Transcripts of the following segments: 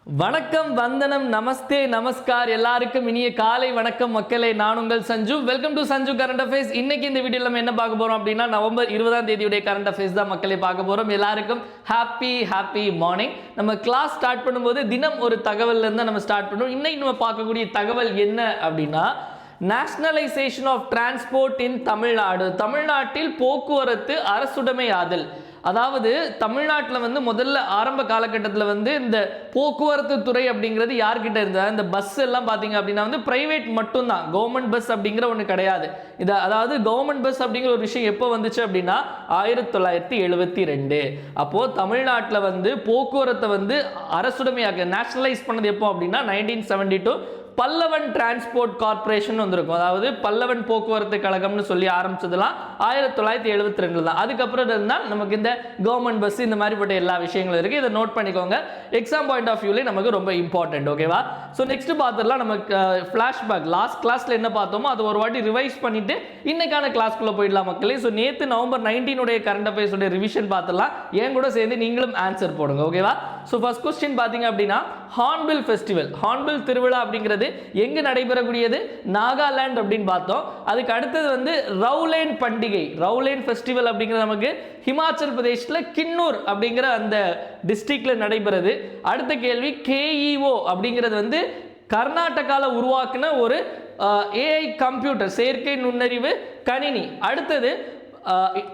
வணக்கம், வந்தனம், நமஸ்தே, நமஸ்கார். எல்லாருக்கும் இனிய காலை வணக்கம் மக்களே. நான் உங்கள் Sanju. Welcome to Sanju current affairs. இன்னைக்கு இந்த வீடியோல நம்ம என்ன பார்க்க போறோம் அப்படின்னா, நவம்பர் 20ஆம் தேதியுடைய கரண்ட் அஃபேர்ஸ் தான் மக்களே பார்க்க போறோம். எல்லாருக்கும் ஹாப்பி மார்னிங். நம்ம கிளாஸ் ஸ்டார்ட் பண்ணும்போது தினம் ஒரு தகவல்ல இருந்து நம்ம ஸ்டார்ட் பண்ணுவோம். இன்னைக்கு நம்ம பார்க்கக்கூடிய தகவல் என்ன அப்படின்னா, நேஷனலைசேஷன் ஆஃப் டிரான்ஸ்போர்ட் இன் தமிழ்நாடு. தமிழ்நாட்டில் போக்குவரத்து அரசுடைமை ஆதல். அதாவது தமிழ்நாட்டில் முதல்ல ஆரம்ப காலகட்டத்தில் இந்த போக்குவரத்து துறை அப்படிங்கிறது யார்கிட்ட இருந்தது? இந்த பஸ் எல்லாம் பார்த்தீங்க அப்படின்னா பிரைவேட் மட்டும்தான், கவர்மெண்ட் பஸ் அப்படிங்கிற ஒன்று கிடையாது. இது அதாவது கவர்மெண்ட் பஸ் அப்படிங்கிற ஒரு விஷயம் எப்போ வந்துச்சு அப்படின்னா 1972. அப்போது தமிழ்நாட்டில் போக்குவரத்தை அரசுடைமையாக நேஷனலைஸ் பண்ணது எப்போ அப்படின்னா 1972. பல்லவன் டிரான்ஸ்போர்ட் கார்பரேஷன் வந்திருக்கும். அதாவது பல்லவன் போக்குவரத்து கழகம்னு சொல்லி ஆரம்பிச்சதுலாம் 1972 தான். அதுக்கப்புறம் இருந்தால் நமக்கு இந்த கவர்மெண்ட் பஸ் இந்த மாதிரிப்பட்ட எல்லா விஷயங்களும் இருக்கு. இதை நோட் பண்ணிக்கோங்க. எக்ஸாம் பாயிண்ட் ஆஃப் வியூல நமக்கு ரொம்ப இம்பார்ட்டன்ட். ஓகேவா? ஸோ நெக்ஸ்ட் பார்த்துடலாம். நமக்கு ஃபிளாஷ்பேக் லாஸ்ட் கிளாஸ்ல என்ன பார்த்தோமோ அது ஒரு வாட்டி ரிவைஸ் பண்ணிட்டு இன்னைக்கான கிளாஸ்க்குள்ள போயிடலாம் மக்களே. ஸோ நேற்று நவம்பர் 19 கரண்ட் அஃபேர்ஸ் உடைய ரிவிஷன் பார்த்துடலாம். என் கூட சேர்ந்து நீங்களும் ஆன்சர் போடுங்க. ஓகேவா? ஸோ ஃபர்ஸ்ட் கொஸ்டின் பார்த்தீங்க அப்படின்னா, ஹார்ன்பில் ஃபெஸ்டிவல், ஹார்ன்பில் திருவிழா அப்படிங்கிறது எங்கு நடைபெறக்கூடியது? நாகாலாந்து அப்படின்னு பார்த்தோம். அதுக்கு அடுத்தது ரவுலேன் பண்டிகை, ரவுலேன் ஃபெஸ்டிவல் அப்படிங்கிறது நமக்கு ஹிமாச்சல் பிரதேஷ்ல கின்னூர் அப்படிங்கிற அந்த டிஸ்ட்ரிக்ட்ல நடைபெறுது. அடுத்த கேள்வி, கேஇஓ அப்படிங்கிறது கர்நாடகாவில் உருவாக்கின ஒரு ஏஐ கம்ப்யூட்டர், செயற்கை நுண்ணறிவு கணினி. அடுத்தது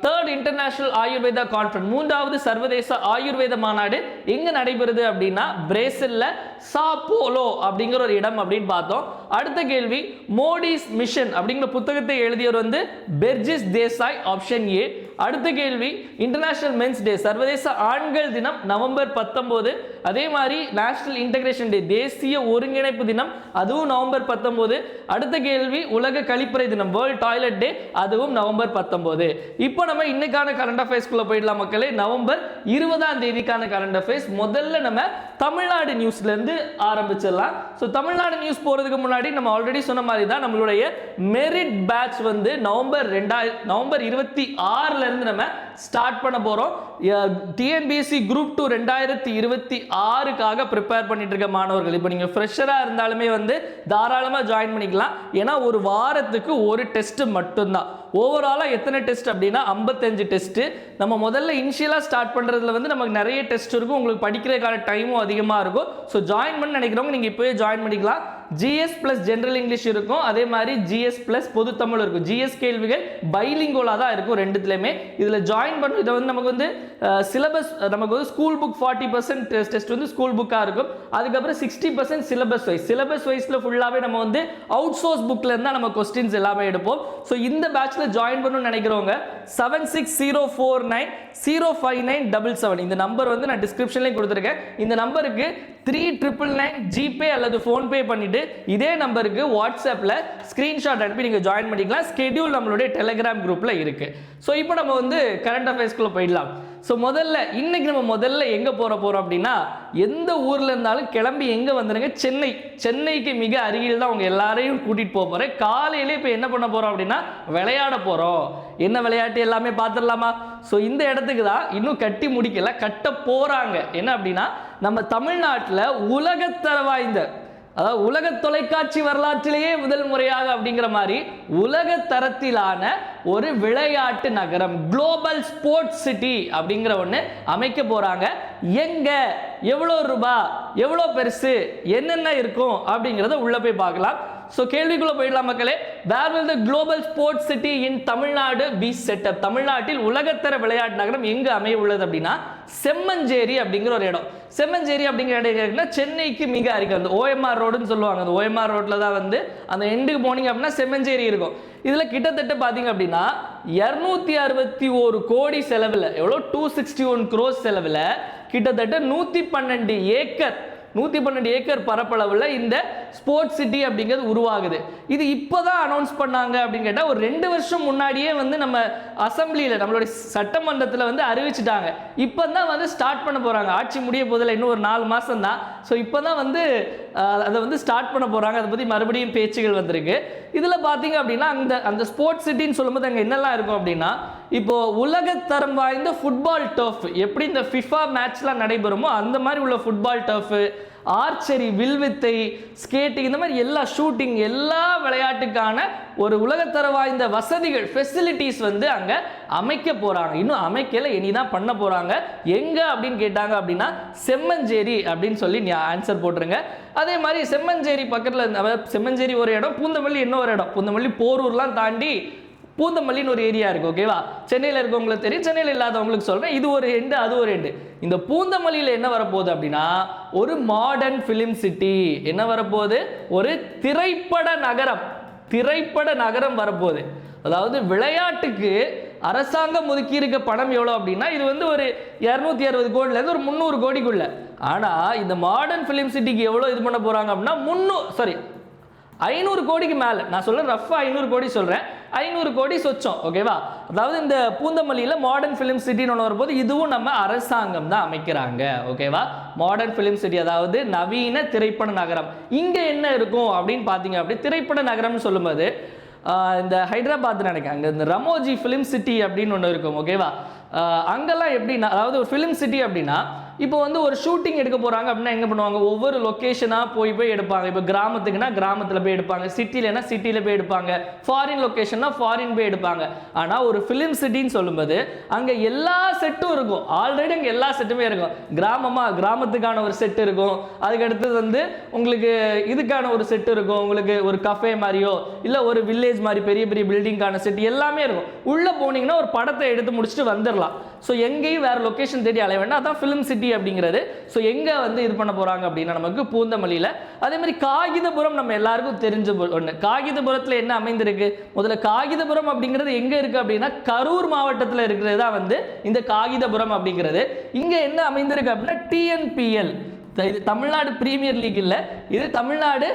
தேர்ட் இன்டர்நேஷனல் ஆயுர்வேதா கான்ஃபரன்ஸ், மூன்றாவது சர்வதேச ஆயுர்வேத மாநாடு எங்க நடைபெறுது அப்படின்னா பிரேசில்ல சாப்போலோ அப்படிங்கிற ஒரு இடம் அப்படின்னு பார்த்தோம். அடுத்த கேள்வி, மோடிஸ் மிஷன் அப்படிங்கிற புத்தகத்தை எழுதியவர் பெர்ஜிஸ் தேசாய், ஆப்ஷன் ஏ. அடுத்த கேள்வி, இன்டர்நேஷனல் மென்ஸ் டே, சர்வதேச ஆண்கள் தினம் நவம்பர் 19. அதே மாதிரி நேஷனல் இன்டகிரேஷன் டே, தேசிய ஒருங்கிணைப்பு தினம், அதுவும் நவம்பர் 19. அடுத்த கேள்வி, உலக கழிப்பறை தினம், வேர்ல்ட் டாய்லெட் டே, அதுவும் நவம்பர் 19. இப்போ நம்ம இன்னைக்கான கரண்ட் அஃபேர்ஸ்க்குள்ள போயிடலாம் மக்களே. நவம்பர் 20ஆம் தேதிக்கான கரண்ட் அஃபேர்ஸ். முதல்ல நம்ம தமிழ்நாடு நியூஸ்ல இருந்து ஆரம்பிச்சிடலாம். ஸோ தமிழ்நாடு நியூஸ் போறதுக்கு முன்னாடி நம்ம ஆல்ரெடி சொன்ன மாதிரி தான் நம்மளுடைய மெரிட் பேட்ச் நவம்பர் 26 இருந்து நம்ம ஸ்டார்ட் பண்ண போறோம். டிஎன்பிஎஸ்சி குரூப் 2 2026க்காக ப்ரிப்பேர் பண்ணிட்டு இருக்க மாணவர்கள், இப்போ நீங்க ஃப்ரெஷரா இருந்தாலுமே தாராளமா ஜாயின் பண்ணிக்கலாம். ஏன்னா ஒரு வாரத்துக்கு ஒரு டெஸ்ட் மட்டும்தான். ஓவராலா எத்தனை டெஸ்ட் அப்படின்னா 55 டெஸ்ட். நம்ம முதல்ல இனிஷியலா ஸ்டார்ட் பண்றதுல நமக்கு நிறைய டெஸ்ட் இருக்கும். உங்களுக்கு படிக்கிறதுக்கான டைமும் அதிகமா இருக்கும். ஸோ ஜாயின் பண்ண நினைக்கிறவங்க நீங்க இப்போவே ஜாயின் பண்ணிக்கலாம். ஜிஎஸ் பிளஸ் ஜெனரல் இங்கிலீஷ் இருக்கும், அதே மாதிரி ஜிஎஸ் பிளஸ் பொது தமிழ் இருக்கும். ஜிஎஸ் கேள்விகள் பைலிங்கோலா தான் இருக்கும் ரெண்டுத்துலயுமே. இதுல ஜாயின் பண்ண இதை நமக்கு சிலபஸ், நமக்கு ஸ்கூல் புக் 40% டெஸ்ட் ஸ்கூல் புக்கா இருக்கும். அதுக்கப்புறம் 60% சிலபஸ் வைஸ். சிலபஸ் வைஸ்ல ஃபுல்லாவே நம்ம அவுட் சோர்ஸ் புக்ல இருந்தா நம்ம கொஸ்டின்ஸ் எல்லாமே எடுப்போம். ஸோ இந்த பேட்ச்ல ஜாயின் பண்ணணும்னு நினைக்கிறவங்க 7604905977 இந்த நம்பர் நான் டிஸ்கிரிப்ஷன்லயும் கொடுத்துருக்கேன். இந்த நம்பருக்கு 3999 ஜிபே அல்லது போன்பே பண்ணிட்டு இதே நம்பருக்கு வாட்ஸ்அப்ல ஸ்கிரீன்ஷாட் அனுப்பி நீங்க ஜாயின் பண்ணிக்கலாம். ஸ்கெடியூல் நம்மளுடைய டெலிகிராம் குரூப்ல இருக்கு. ஸோ இப்போ நம்ம கரண்ட் அஃபேர்ஸ்க்குள்ள போயிடலாம். ஸோ இன்னைக்கு நம்ம எங்க போறோம் அப்படின்னா, எந்த ஊர்ல இருந்தாலும் கிளம்பி எங்க வந்துருங்க, சென்னைக்கு மிக அருகில் தான் உங்க எல்லாரையும் கூட்டிட்டு போறேன். காலையில இப்போ என்ன பண்ண போறோம் அப்படின்னா விளையாட போறோம். என்ன விளையாட்டு எல்லாமே பார்த்துடலாமா? ஸோ இந்த இடத்துக்கு தான் இன்னும் கட்டி முடிக்கல, கட்ட போறாங்க. என்ன அப்படின்னா, நம்ம தமிழ்நாட்டில் உலகத்தர வாய்ந்த, அதாவது உலக தொலைக்காட்சி வரலாற்றிலேயே முதல் முறையாக அப்படிங்கிற மாதிரி உலக தரத்திலான ஒரு விளையாட்டு நகரம், குளோபல் ஸ்போர்ட்ஸ் சிட்டி அப்படிங்கிற ஒன்று அமைக்க போறாங்க. எங்க, எவ்வளோ ரூபாய், எவ்வளோ பெருசு, என்னென்ன இருக்கும் அப்படிங்கிறத உள்ள போய் பார்க்கலாம். ஸோ கேள்விக்குள்ள போயிடலாம் மக்களே. Where will the global sports city in Tamil Nadu be set up? தமிழ்நாட்டில் உலகத்தர விளையாட்டு நகரம் எங்கு அமைய உள்ளது அப்படின்னா செம்மஞ்சேரி அப்படிங்கிற ஒரு இடம். செம்மஞ்சேரி அப்படிங்கிற இடம் சென்னைக்கு மிக அருகில், அந்த ஓஎம்ஆர் ரோடுன்னு சொல்லுவாங்க. அந்த ஓஎம்ஆர் ரோட்ல தான் அந்த எண்டுக்கு போனீங்க அப்படின்னா செம்மஞ்சேரி இருக்கும். இதுல கிட்டத்தட்ட பாத்தீங்க அப்படின்னா 261 கோடி செலவில், எவ்வளோ 261 crores செலவில் கிட்டத்தட்ட 112 ஏக்கர் பரப்பளவில் இந்த ஸ்போர்ட்ஸ் சிட்டி அப்படிங்கிறது உருவாகுது. இது இப்போதான் அனௌன்ஸ் பண்ணாங்க அப்படின்னு கேட்டால், ஒரு 2 வருஷம் முன்னாடியே நம்ம அசம்பிளியில், நம்மளுடைய சட்டமன்றத்தில் அறிவிச்சிட்டாங்க. இப்போ தான் ஸ்டார்ட் பண்ண போகிறாங்க. ஆட்சி முடிய போதில் இன்னும் ஒரு 4 மாதம் தான். ஸோ இப்போ தான் அதை ஸ்டார்ட் பண்ண போகிறாங்க. அதை பற்றி மறுபடியும் பேச்சுகள் வந்திருக்கு. இதில் பார்த்தீங்க அப்படின்னா அந்த ஸ்போர்ட்ஸ் சிட்டின்னு சொல்லும்போது அங்கே என்னெல்லாம் இருக்கும் அப்படின்னா, இப்போ உலகத்தரம் வாய்ந்த ஃபுட்பால் டர்ஃப், எப்படி இந்த ஃபிஃபா மேட்ச்லாம் நடைபெறுமோ அந்த மாதிரி உள்ள ஃபுட்பால் டர்ஃப், ஆர்ச்சரி, வில்வித்தை, ஸ்கேட்டிங், இந்த மாதிரி எல்லா ஷூட்டிங் எல்லா விளையாட்டுக்கான ஒரு உலகத்தர வாய்ந்த வசதிகள் ஃபெசிலிட்டிஸ் வந்து அங்கே அமைக்க போகிறாங்க. இன்னும் அமைக்கல, இனிதான் பண்ண போகிறாங்க. எங்கே அப்படின்னு கேட்டாங்க அப்படின்னா செம்மஞ்சேரி அப்படின்னு சொல்லி நீ ஆன்சர் போட்டுருங்க. அதே மாதிரி செம்மஞ்சேரி பக்கத்தில், செம்மஞ்சேரி ஒரு இடம், பூந்தமல்லி இன்னொரு இடம். பூந்தமல்லி போரூர்லாம் தாண்டி பூந்தமல்லின்னு ஒரு ஏரியா இருக்குது. ஓகேவா? சென்னையில் இருக்கவங்களுக்கு தெரியும், சென்னையில் இல்லாதவங்களுக்கு சொல்கிறேன். இது ஒரு எண்டு, அது ஒரு எண்டு. இந்த பூந்தமல்லியில் என்ன வரப்போகுது அப்படின்னா ஒரு மாடர்ன் ஃபிலிம் சிட்டி. என்ன வரப்போகுது? ஒரு திரைப்பட நகரம். திரைப்பட நகரம் வரப்போகுது. அதாவது விளையாட்டுக்கு அரசாங்கம் ஒதுக்கி இருக்க பணம் எவ்வளோ அப்படின்னா இது வந்து ஒரு 260 கோடிலேருந்து ஒரு 300 கோடிக்குள்ள. ஆனால் இந்த மாடர்ன் ஃபிலிம் சிட்டிக்கு எவ்வளோ இது பண்ண போகிறாங்க அப்படின்னா 500 கோடிக்கு மேலே. நான் சொல்கிறேன் ரஃபாக 500 கோடி சொல்கிறேன். 500 கோடி சொச்சம். ஓகேவா? அதாவது இந்த பூந்தமல்லியில் மாடர்ன் ஃபிலிம் சிட்டின்னு ஒன்று வரும்போது இதுவும் நம்ம அரசாங்கம் தான் அமைக்கிறாங்க. ஓகேவா? மாடர்ன் ஃபிலிம் சிட்டி, அதாவது நவீன திரைப்பட நகரம். இங்கே என்ன இருக்கும் அப்படின்னு பார்த்தீங்க அப்படி திரைப்பட நகரம்னு சொல்லும்போது இந்த ஹைதராபாத் நினைக்கிறேன், அங்கே இந்த ரமோஜி ஃபிலிம் சிட்டி அப்படின்னு ஒன்று இருக்கும். ஓகேவா? அங்கெல்லாம் எப்படின்னா, அதாவது ஒரு ஃபிலிம் சிட்டி அப்படின்னா இப்போ வந்து ஒரு ஷூட்டிங் எடுக்க போகிறாங்க அப்படின்னா என்ன பண்ணுவாங்க? ஒவ்வொரு லொக்கேஷனாக போய் எடுப்பாங்க. இப்போ கிராமத்துக்குன்னா கிராமத்தில் போய் எடுப்பாங்க, சிட்டிலனா சிட்டியில் போய் எடுப்பாங்க, ஃபாரின் லொக்கேஷன்னா ஃபாரின் போய் எடுப்பாங்க. ஆனால் ஒரு ஃபிலிம் சிட்டின்னு சொல்லும்போது அங்கே எல்லா செட்டும் இருக்கும். ஆல்ரெடி அங்கே எல்லா செட்டுமே இருக்கும். கிராமத்துக்கான ஒரு செட்டு இருக்கும். அதுக்கடுத்தது வந்து உங்களுக்கு இதுக்கான ஒரு செட்டு இருக்கும். உங்களுக்கு ஒரு கஃபே மாதிரியோ இல்லை ஒரு வில்லேஜ் மாதிரி பெரிய பெரிய பில்டிங்கான செட் எல்லாமே இருக்கும். உள்ளே போனீங்கன்னா ஒரு படத்தை எடுத்து முடிச்சுட்டு வந்துடலாம். ஸோ எங்கேயும் வேறு லொக்கேஷன் தேடி அலைய வேண்டாம். அதான் ஃபிலிம் சிட்டி அப்படிங்கிறது. ஸோ எங்கே வந்து இது பண்ண போகிறாங்க அப்படின்னா நமக்கு பூந்தமல்லியில். அதே மாதிரி காகிதபுரம் நம்ம எல்லாருக்கும் தெரிஞ்ச ஒன்று. காகிதபுரத்தில் என்ன அமைந்திருக்கு? முதல்ல காகிதபுரம் அப்படிங்கிறது எங்கே இருக்குது அப்படின்னா கரூர் மாவட்டத்தில் இருக்கிறது தான் வந்து இந்த காகிதபுரம் அப்படிங்கிறது. இங்கே என்ன அமைந்திருக்கு அப்படின்னா TNPL, இது தமிழ்நாடு பிரீமியர் லீக் இல்லை, இது Tamil Nadu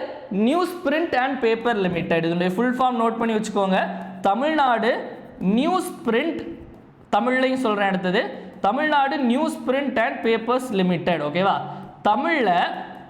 news print and paper limited. இதனுடைய ஃபுல் ஃபார்ம் நோட் பண்ணி வச்சுக்கோங்க. தமிழ்நாடு நியூஸ் பிரிண்ட், தமிழ்லையும் சொல்கிறேன், அடுத்தது Tamil Nadu news print and papers limited. ஓகேவா?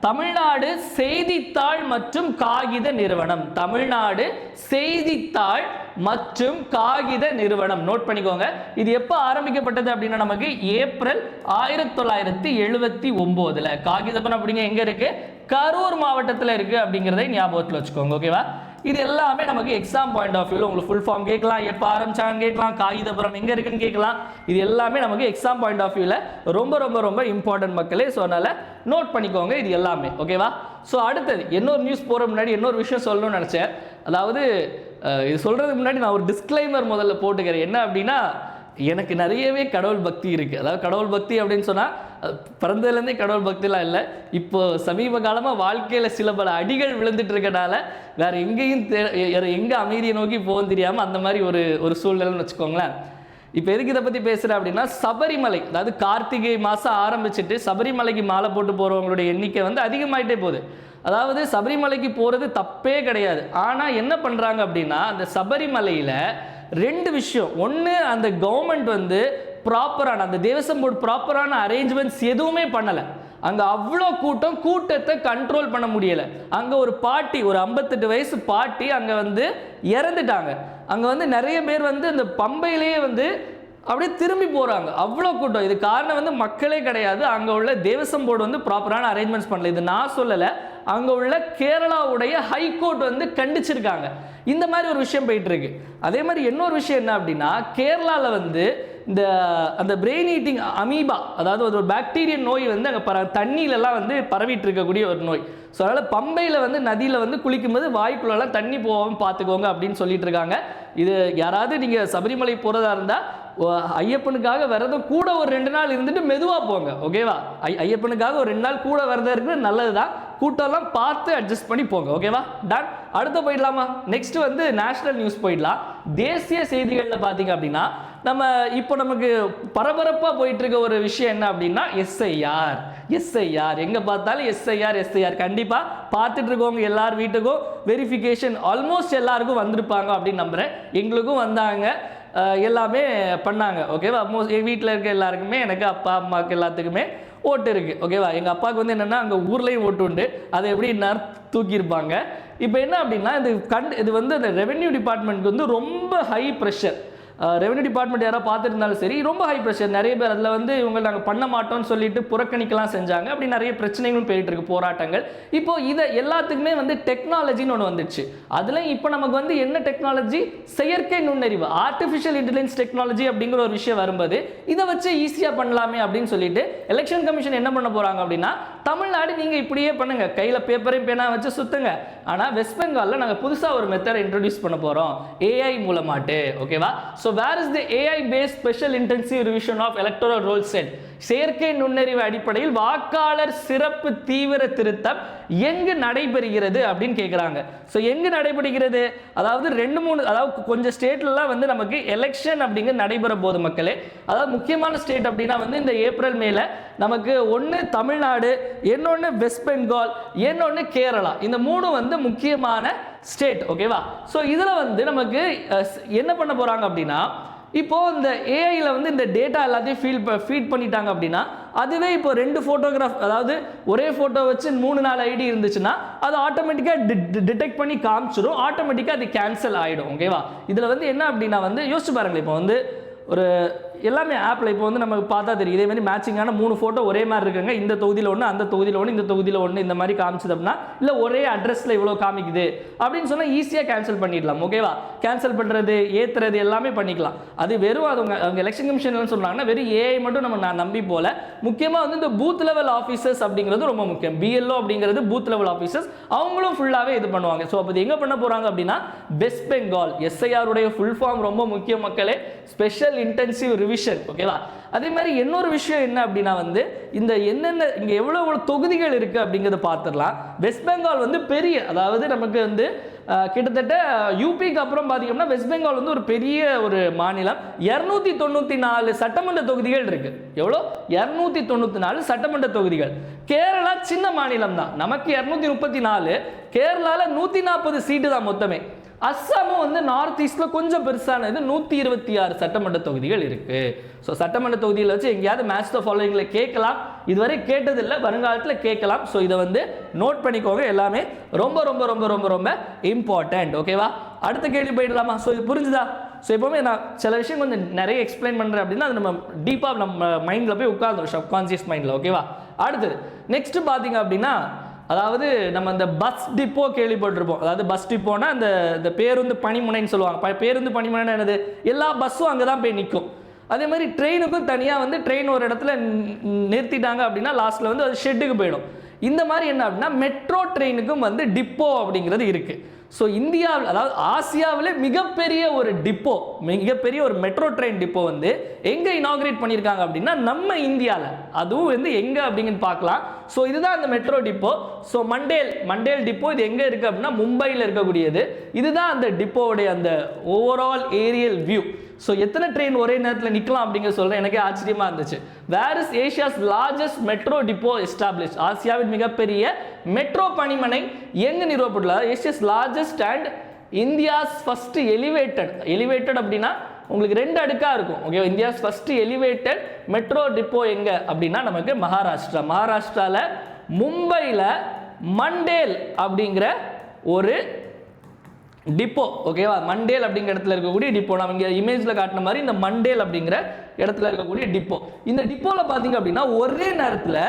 தமிழ்நாடு செய்தித்தாள் மற்றும் காகித நிறுவனம். தமிழ்நாடு செய்தித்தாள் மற்றும் காகித நிறுவனம். நோட் பண்ணிக்கோங்க. இது எப்போ ஆரம்பிக்கப்பட்டது அப்படின்னா நமக்கு ஏப்ரல் 1979. காகிதபுரம் அப்படிங்க எங்க இருக்கு? கரூர் மாவட்டத்தில் இருக்கு அப்படிங்கிறதை ஞாபகத்தில் வச்சுக்கோங்க. ஓகேவா? இது எல்லாமே நமக்கு எக்ஸாம் பாயிண்ட் ஆஃப் வியூல உங்களுக்கு ஃபுல் ஃபார்ம் கேட்கலாம், எப்போ ஆரம்பிச்சாங்க கேட்கலாம், காகிதபுரம் எங்க இருக்குன்னு கேட்கலாம். இது எல்லாமே நமக்கு எக்ஸாம் பாயிண்ட் ஆஃப் வியூல ரொம்ப ரொம்ப ரொம்ப இம்பார்ட்டன்ட் மக்களே. ஸோ அதனால நோட் பண்ணிக்கோங்க இது எல்லாமே. ஓகேவா? ஸோ அடுத்தது இன்னொரு நியூஸ் போகிற முன்னாடி இன்னொரு விஷயம் சொல்லணும்னு நினச்சேன். அதாவது இது சொல்கிறதுக்கு முன்னாடி நான் ஒரு டிஸ்க்ளைமர் முதல்ல போட்டுக்கிறேன். என்ன அப்படின்னா எனக்கு நிறையவே கடவுள் பக்தி இருக்குது. அதாவது கடவுள் பக்தி அப்படின்னு சொன்னால் பிறந்ததுலேருந்தே கடவுள் பக்திலாம் இல்லை. இப்போ சமீப காலமாக வாழ்க்கையில் சில பல அடிகள் விழுந்துட்டு இருக்கனால வேறு எங்கேயும் எங்கே அமைதியை நோக்கி போகும் தெரியாமல் அந்த மாதிரி ஒரு சூழ்நிலைன்னு வச்சுக்கோங்களேன். இப்போ எதுக்கு இதை பற்றி பேசுகிறேன் அப்படின்னா சபரிமலை, அதாவது கார்த்திகை மாதம் ஆரம்பிச்சுட்டு சபரிமலைக்கு மாலை போட்டு போகிறவங்களுடைய எண்ணிக்கை வந்து அதிகமாகிட்டே போகுது. அதாவது சபரிமலைக்கு போகிறது தப்பே கிடையாது. ஆனால் என்ன பண்ணுறாங்க அப்படின்னா அந்த சபரிமலையில் 2 விஷயம். ஒன்று, அந்த கவர்மெண்ட் வந்து ப்ராப்பரான அந்த தேவசம் போர்டு ப்ராப்பரான அரேஞ்ச்மெண்ட்ஸ் எதுவுமே பண்ணலை. அங்கே அவ்வளோ கூட்டத்தை கண்ட்ரோல் பண்ண முடியலை. அங்கே ஒரு பாட்டி, ஒரு 58 வயசு பாட்டி அங்கே வந்து இறந்துட்டாங்க. அங்கே வந்து நிறைய பேர் வந்து அந்த பம்பையிலேயே வந்து அப்படியே திரும்பி போகிறாங்க. அவ்வளோ கூட்டம். இது காரணம் வந்து மக்களே கிடையாது, அங்கே உள்ள தேவசம் போர்டு வந்து ப்ராப்பரான அரேஞ்ச்மெண்ட்ஸ் பண்ணல. இது நான் சொல்லலை, அங்கே உள்ள கேரளாவுடைய ஹைகோர்ட் வந்து கண்டிச்சிருக்காங்க. இந்த மாதிரி ஒரு விஷயம் போயிட்டு இருக்கு. அதே மாதிரி இன்னொரு விஷயம் என்ன அப்படின்னா கேரளாவில் வந்து அந்த பிரெயின் ஈட்டிங் அமீபா, அதாவது ஒரு பாக்டீரியன் நோய் வந்து அங்கே தண்ணியிலலாம் வந்து பரவிட்டு இருக்கக்கூடிய ஒரு நோய். ஸோ அதனால் பம்பையில் வந்து நதியில் வந்து குளிக்கும்போது வாய்க்குள்ளெல்லாம் தண்ணி போகாமல் பார்த்துக்கோங்க அப்படின்னு சொல்லிட்டு இருக்காங்க. இது யாராவது நீங்கள் சபரிமலை போகிறதா இருந்தால் ஐயப்பனுக்காக விரதம் கூட ஒரு 2 நாள் இருந்துட்டு மெதுவாக போங்க. ஓகேவா? ஐயப்பனுக்காக ஒரு 2 நாள் கூட விரதம் இருக்கிறது நல்லது தான். கூட்டம்லாம் பார்த்து அட்ஜஸ்ட் பண்ணி போங்க. ஓகேவா? டன். அடுத்து போயிடலாமா? நெக்ஸ்ட் வந்து நேஷனல் நியூஸ் போயிடலாம். தேசிய செய்திகளில் பார்த்தீங்க அப்படின்னா நம்ம இப்போ நமக்கு பரபரப்பாக போயிட்டு இருக்க ஒரு விஷயம் என்ன அப்படின்னா எஸ்ஐஆர். எங்கே பார்த்தாலும் எஸ்ஐஆர் கண்டிப்பாக பார்த்துட்டு இருக்கவங்க எல்லார் வீட்டுக்கும் வெரிஃபிகேஷன் ஆல்மோஸ்ட் எல்லாருக்கும் வந்திருப்பாங்க அப்படின்னு நம்புகிறேன். எங்களுக்கும் வந்தாங்க, எல்லாமே பண்ணாங்க. ஓகேவா? எங்கள் வீட்டில் இருக்க எல்லாருக்குமே, எனக்கு அப்பா அம்மாவுக்கு எல்லாத்துக்குமே ஓட்டு இருக்குது. ஓகேவா? எங்கள் அப்பாவுக்கு வந்து என்னென்னா அங்கே ஊர்லேயும் ஓட்டு உண்டு, அதை எப்படி தூக்கியிருப்பாங்க. இப்போ என்ன அப்படின்னா இது வந்து அந்த ரெவென்யூ டிபார்ட்மெண்ட்க்கு வந்து ரொம்ப ஹை ப்ரெஷர். ரெவன்யூ டிபார்ட்மெண்ட் யாராவது பார்த்துருந்தாலும் சரி, ரொம்ப ஹை ப்ரெஷர். நிறைய பேர் அதில் வந்து இவங்க நாங்கள் பண்ண மாட்டோம்னு சொல்லிட்டு புறக்கணிக்கலாம் செஞ்சாங்க. அப்படி நிறைய பிரச்சனைகளும் போயிட்டு இருக்கு, போராட்டங்கள். இப்போ இதை எல்லாத்துக்குமே வந்து டெக்னாலஜின்னு ஒன்று வந்துடுச்சு. அதில் இப்போ நமக்கு வந்து என்ன டெக்னாலஜி, செயற்கை நுண்ணறிவு, ஆர்டிஃபிஷியல் இன்டெலிஜென்ஸ் டெக்னாலஜி அப்படிங்கிற ஒரு விஷயம் வரும்போது இதை வச்சு ஈஸியாக பண்ணலாமே அப்படின்னு சொல்லிட்டு எலெக்ஷன் கமிஷன் என்ன பண்ண போகிறாங்க அப்படின்னா, தமிழ்நாடு நீங்கள் இப்படியே பண்ணுங்க, கையில் பேப்பரையும் பேனா வச்சு சுத்துங்க, ஆனால் வெஸ்ட் பெங்காலில் நாங்கள் புதுசாக ஒரு மெத்தடை இன்ட்ரடியூஸ் பண்ண போகிறோம், ஏஐ மூலமாட்டு. ஓகேவா? So where is the AI based special intensive revision of electoral roll set? செயற்கை நுண்ணறிவு அடிப்படையில் வாக்காளர் சிறப்பு தீவிர திருத்தம் எங்கு நடைபெறுகிறது அப்படின்னு கேட்குறாங்க. ஸோ எங்கு நடைபெறுகிறது, அதாவது 2-3, அதாவது கொஞ்சம் ஸ்டேட்லாம் வந்து நமக்கு எலெக்ஷன் அப்படிங்கிற நடைபெற போது மக்களே. அதாவது முக்கியமான ஸ்டேட் அப்படின்னா வந்து இந்த ஏப்ரல் மேல நமக்கு ஒன்று தமிழ்நாடு, இன்னொன்று வெஸ்ட் பெங்கால், இன்னொன்று கேரளா. இந்த 3 வந்து முக்கியமான ஸ்டேட். ஓகேவா? ஸோ இதில் வந்து நமக்கு என்ன பண்ண போகிறாங்க அப்படின்னா, இப்போ இந்த ஏஐல வந்து இந்த டேட்டா எல்லாத்தையும் ஃபீட் பண்ணிட்டாங்க அப்படின்னா, அதுவே இப்போ 2 ஃபோட்டோகிராஃப், அதாவது ஒரே ஃபோட்டோ வச்சு 3-4 ஐடி இருந்துச்சுன்னா அது ஆட்டோமேட்டிக்காக டிடெக்ட் பண்ணி காமிச்சிடும், ஆட்டோமேட்டிக்காக அது கேன்சல் ஆகிடும். ஓகேவா? இதில் வந்து என்ன அப்படின்னா வந்து யோசிச்சு பாருங்களேன், இப்போ வந்து ஒரு எல்லாமே ஆப்பில் இப்போ வந்து நமக்கு பார்த்தா தெரியும், இதே மாதிரி மேட்சிங்கான 3 ஃபோட்டோ ஒரே மாதிரி இருக்குங்க, இந்த தொகுதியில் ஒன்று, அந்த தொகுதியில் ஒன்று, இந்த தொகுதியில் ஒன்று, இந்த மாதிரி காமிச்சது அப்படின்னா, இல்லை ஒரே அட்ரஸில் இவ்வளோ காமிக்குது அப்படின்னு சொன்னால் ஈஸியாக கேன்சல் பண்ணிடலாம். ஓகேவா? கேன்சல் பண்ணுறது, ஏற்றுறது எல்லாமே பண்ணிக்கலாம். அது வெறும் அவங்க எலெக்ஷன் கமிஷன் சொன்னாங்கன்னா வெறும் ஏஐ மட்டும் நான் நம்பி போல, முக்கியமாக வந்து இந்த பூத் லெவல் ஆஃபீஸர்ஸ் அப்படிங்கிறது ரொம்ப முக்கியம். பிஎல்ஓ அப்படிங்கிறது பூத் லெவல் ஆஃபீஸர்ஸ், அவங்களும் ஃபுல்லாகவே இது பண்ணுவாங்க. ஸோ அப்போ எங்கே பண்ண போகிறாங்க அப்படின்னா வெஸ்ட் பெங்கால். எஸ்ஐஆருடைய ஃபுல் ஃபார்ம் ரொம்ப முக்கிய மக்களே, ஸ்பெஷல் இன்டென்சிவ் ரிவிஷன். ஓகேவா? அதே மாதிரி இன்னொரு விஷயம் என்ன அப்படின்னா வந்து இந்த என்னென்ன இங்கே எவ்வளோ தொகுதிகள் இருக்குது அப்படிங்கிறத பார்த்துடலாம். வெஸ்ட் பெங்கால் வந்து பெரிய, அதாவது நமக்கு வந்து கிட்டத்தட்ட யூபிக்கு அப்புறம் பார்த்தீங்கன்னா வெஸ்ட் பெங்கால் வந்து ஒரு பெரிய ஒரு மாநிலம். 294 சட்டமன்ற தொகுதிகள் இருக்கு. எவ்வளோ? 294 சட்டமன்ற தொகுதிகள். கேரளா சின்ன மாநிலம் தான், நமக்கு 234, கேரளாவில் 140 சீட்டு தான் மொத்தமே. அஸ்ஸாமும் வந்து நார்த் ஈஸ்ட்ல கொஞ்சம் பெருசானது, 126 சட்டமன்ற தொகுதிகள் இருக்கு. ஸோ சட்டமன்ற தொகுதியில் வச்சு எங்கேயாவது மேட்ச் த ஃபாலோயிங்ல கேட்கலாம், இதுவரை கேட்டதில்லை, வருங்காலத்தில் கேட்கலாம். ஸோ இதை வந்து நோட் பண்ணிக்கோங்க, எல்லாமே ரொம்ப ரொம்ப ரொம்ப ரொம்ப ரொம்ப இம்பார்ட்டன்ட். ஓகேவா? அடுத்த கேள்வி போயிடலாமா? ஸோ இது புரிஞ்சுதா? ஸோ எப்போவுமே நான் சில விஷயம் கொஞ்சம் நிறைய எக்ஸ்பிளைன் பண்ணுறேன் அப்படின்னா அது நம்ம டீப்பாக நம்ம மைண்டில் போய் உட்காந்துரும், சப்கான்சியஸ் மைண்டில். ஓகேவா? அடுத்தது நெக்ஸ்ட் பார்த்தீங்க அப்படின்னா, அதாவது நம்ம இந்த பஸ் டிப்போ கேள்விப்பட்டிருப்போம். அதாவது பஸ் டிப்போனா இந்த பேருந்து பணிமுனைன்னு சொல்லுவாங்க. பேருந்து பணிமுனைனா என்னது? எல்லா பஸ்ஸும் அங்கே தான் போய் நிற்கும். அதே மாதிரி ட்ரெயினுக்கும் தனியாக வந்து ட்ரெயின் ஒரு இடத்துல நிறுத்திட்டாங்க அப்படின்னா லாஸ்ட்டில் வந்து அது ஷெட்டுக்கு போயிடும். இந்த மாதிரி என்ன அப்படின்னா மெட்ரோ ட்ரெயினுக்கும் வந்து டிப்போ அப்படிங்கிறது இருக்குது. ஸோ இந்தியாவில், அதாவது ஆசியாவில் மிகப்பெரிய ஒரு டிப்போ, மிகப்பெரிய ஒரு மெட்ரோ ட்ரெயின் டிப்போ வந்து எங்கே இனாகிரேட் பண்ணியிருக்காங்க அப்படின்னா நம்ம இந்தியாவில். அதுவும் வந்து எங்கே அப்படிங்கன்னு பார்க்கலாம். ஸோ இதுதான் அந்த மெட்ரோ டிப்போ. ஸோ மண்டேல் டிப்போ இது எங்கே இருக்குது அப்படின்னா மும்பையில் இருக்கக்கூடியது. இதுதான் அந்த டிப்போவுடைய அந்த ஓவரால் ஏரியல் வியூ. ஸோ எத்தனை ட்ரெயின் ஒரே நேரத்தில் நிற்கலாம் அப்படிங்கிற சொல்கிறேன், எனக்கே ஆச்சரியமாக இருந்துச்சு. Where is Asia's largest metro depot establish? ஆசியாவின் மிகப்பெரிய மெட்ரோ பணிமனை எங்கு நிறுவப்பட்டுள்ளது? Asia's largest and India's first elevated அப்படின்னா உங்களுக்கு 2 அடுக்காக இருக்கும். Okay, India's first elevated metro depot எங்கே அப்படின்னா நமக்கு மகாராஷ்டிராவில் மும்பையில் மண்டேல் அப்படிங்கிற ஒரு டிப்போ. ஓகேவா? மண்டேல் அப்படிங்கிற இடத்துல இருக்கக்கூடிய டிப்போ, நம்ம இங்கே இமேஜில் காட்டின மாதிரி இந்த மண்டேல் அப்படிங்கிற இடத்துல இருக்கக்கூடிய டிப்போ. இந்த டிப்போவில் பார்த்தீங்க அப்படின்னா ஒரே நேரத்தில்